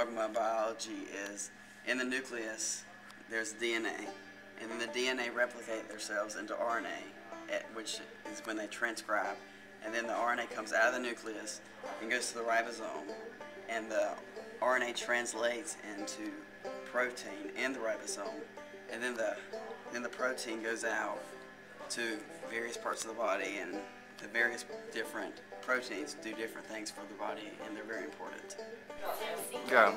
dogma of biology is in the nucleus there's DNA, and then the DNA replicate themselves into RNA, which is when they transcribe, and then the RNA comes out of the nucleus and goes to the ribosome, and the RNA translates into protein in the ribosome, and then the protein goes out to various parts of the body, and the various different proteins do different things for the body, and they're very important. Go.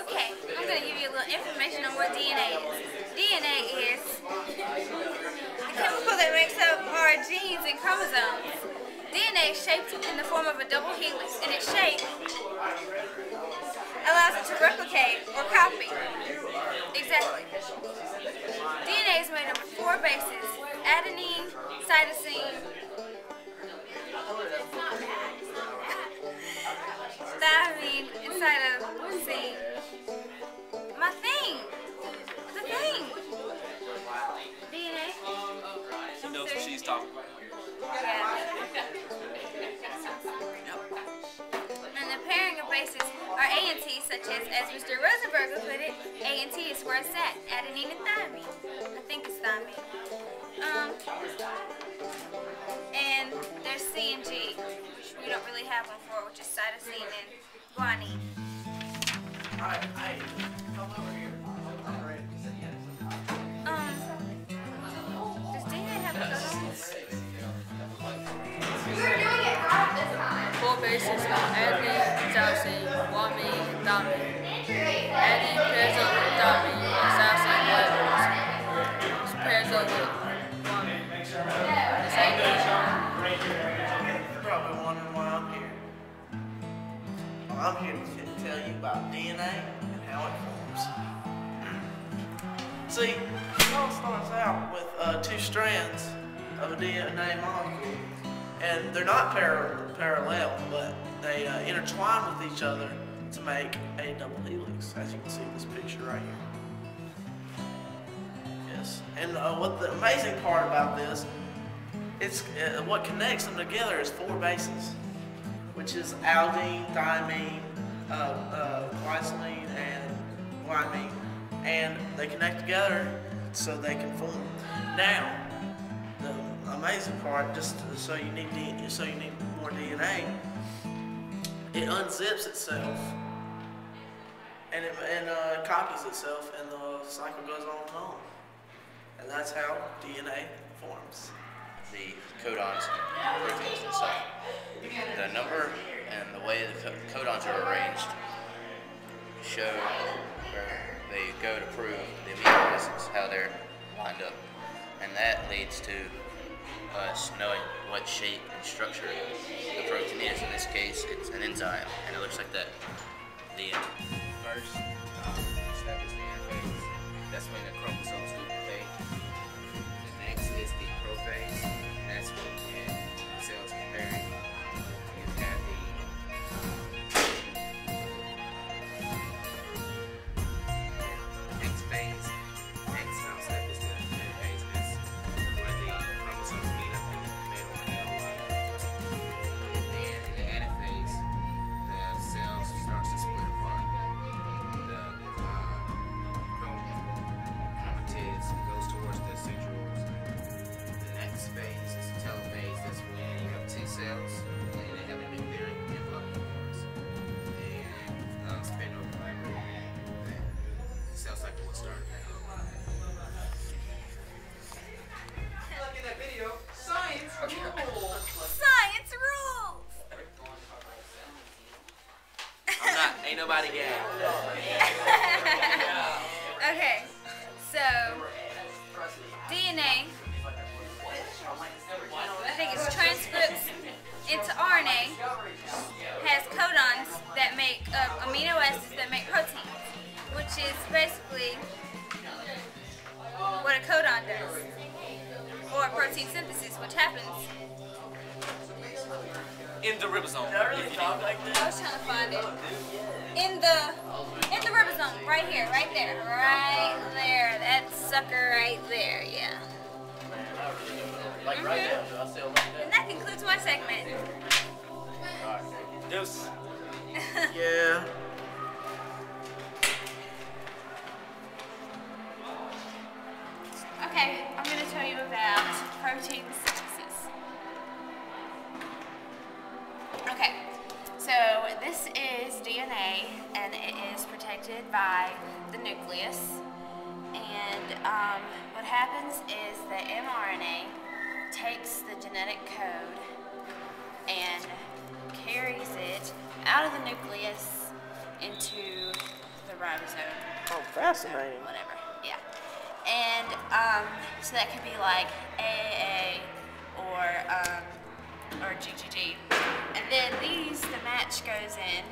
Okay, I'm going to give you a little information on what DNA is. DNA is the chemical that makes up our genes and chromosomes. DNA is shaped in the form of a double helix, and its shape allows it to replicate or copy. Exactly. DNA is made up of 4 bases: adenine, cytosine, thymine, and cytosine. My thing! The thing! DNA? She knows what she's talking about. Yeah. And the pairing of bases are A and T, such as Mr. Rosenberg would put it, A and T is where it's at, adenine and thymine. I think it's thymine. And there's C and G, which we don't really have one for, which is cytosine and guanine. Alright, hey, come over here. I'm ready. Does DNA have codons? Four bases are adenine, cytosine, guanine, and thymine. Adenine pairs up with thymine, and cytosine pairs up with guanine. You're probably wondering why I'm here. Well, I'm here to tell you about DNA and how it forms. See, it all starts out with 2 strands of a DNA molecule, and they're not parallel, but they intertwine with each other to make a double helix, as you can see in this picture right here. Yes, and what the amazing part about this, it's what connects them together is 4 bases, which is aldine, thymine, glycine, and guanine, and they connect together so they can form. Now, the amazing part, just so you need more DNA, it unzips itself and it copies itself, and the cycle goes on and on, and that's how DNA forms. The codons and proteins and stuff. The number and the way the codons are arranged show where they go to prove the amino acids, how they're lined up. And that leads to us knowing what shape and structure the protein is. In this case, it's an enzyme, and it looks like that. The first step is the interphase. That's when the chromosomes duplicate. The next is the prophase. That's when the cells are pairing. You have the next phase. Next step is the metaphase. That's when the chromosomes meet up in the middle and the line. And then in the anaphase, the cells starts to split apart. The chromatids goes towards the centrioles. The next phase is the telophase. That's when you have 2 cells and they have a nuclear envelope forms. And spindle fiber. The cell cycle will start. Look at that video. Science rules. Science rules! Ain't nobody gay. Okay, so DNA, I think it's transcripts into RNA, has codons that make amino acids that make proteins, which is basically what a codon does, or protein synthesis, which happens. In the ribosome. Did I really talk like I this? was trying to find it. In the ribosome, right here, right there, that sucker right there, yeah. Like right now, do I still like that? And that concludes my segment. Deuce. Yeah. protein synthesis. Okay, so this is DNA, and it is protected by the nucleus. And what happens is the mRNA takes the genetic code and carries it out of the nucleus into the ribosome. Oh, fascinating. Whatever, yeah. And so that could be like AAA or GGG. And then the match goes in,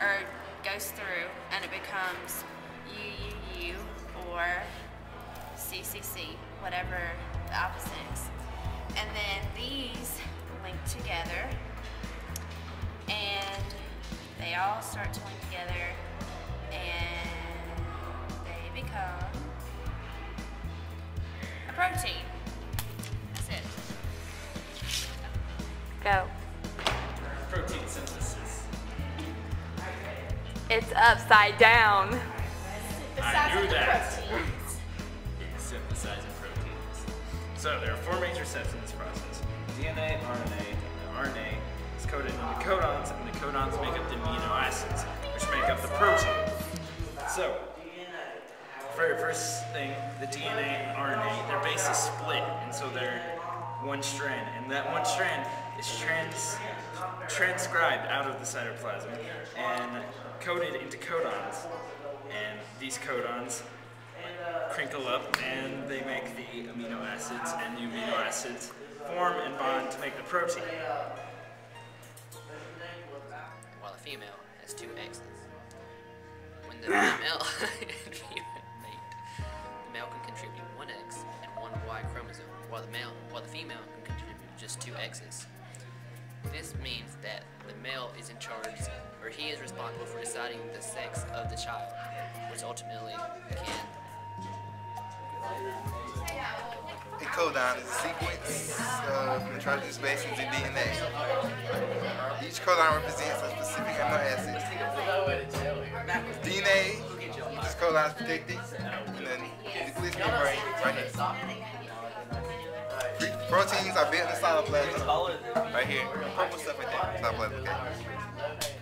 or goes through, and it becomes UUU or CCC, whatever the opposite is. And then these link together, and they all start to link together, and they become a protein. That's it. Go. Protein synthesis. It's upside down. I knew that. Synthesizing proteins. So there are four major steps in this process: DNA, RNA, and the RNA is coded into codons, and the codons make up the amino acids, which make up the protein. So, for first thing, the DNA and RNA, their base is split, and so they're one strand, and that one strand is transcribed out of the cytoplasm and coded into codons. And these codons crinkle up and they make the amino acids, and the amino acids form and bond to make the protein. While a female has 2 X's. When the female and female mate, the male can contribute 1 X and 1 Y chromosome, while the female can contribute just 2 X's. This means that the male is in charge, or he is responsible for deciding the sex of the child, which ultimately can. A codon is a sequence of nitrogenous bases in DNA. Each codon represents a specific amino acid. DNA, this codon is protected, and then the nucleus membrane right here. Proteins are built in the cytoplasm right here. Purple stuff right there. Cytoplasm, okay?